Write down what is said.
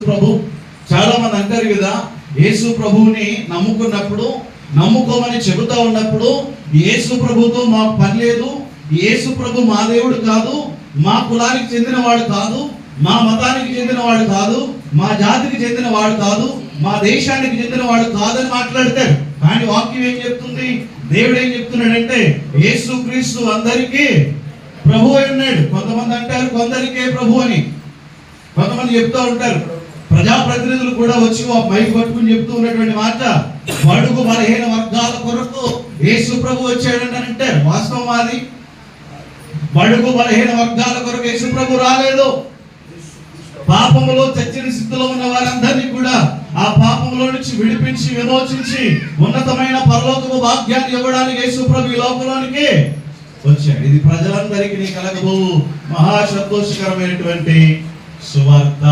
ప్రభు చాలా మంది అంటారు కదా, యేసు ప్రభువుని నమ్ముకోమని చెబుతా ఉన్నప్పుడు యేసు ప్రభుతో మాకు పని లేదు, యేసు ప్రభు మా దేవుడు కాదు, మా కులానికి చెందిన వాడు కాదు, మా మతానికి చెందిన వాడు కాదు, మా జాతికి చెందిన వాడు కాదు, మా దేశానికి చెందిన వాడు కాదని మాట్లాడతారు. కానీ వాక్యం ఏం చెప్తుంది, దేవుడు ఏం చెప్తున్నాడంటే యేసు క్రీస్తు అందరికీ ప్రభు అయి ఉన్నాడు. కొంతమంది అంటారు కొందరికే ప్రభు అని, కొంతమంది చెప్తూ ఉంటారు. ప్రజాప్రతినిధులు కూడా వచ్చి మైక్ పట్టుకుని చెప్తూ ఉన్నటువంటి మాట, బడుగు బలహీన వర్గాల కొరకు యేసు ప్రభు వచ్చాడని అంటారు. వాస్తవం అది. బడుగు బలహీన వర్గాల కొరకు యేసు ప్రభు రాలేదు. పాపములో చచ్చిన స్థితిలో ఉన్న వారందరినీ కూడా ఆ పాపంలో నుంచి విడిపించి విమోచించి ఉన్నతమైన పరలోకపు భాగ్యాన్ని ఇవ్వడానికి యేసు ప్రభు ఈ లోకంలోనికి వచ్చాడు. ఇది ప్రజలందరికీ కలగబో మహా సంతోషకరమైనటువంటి సువార్త.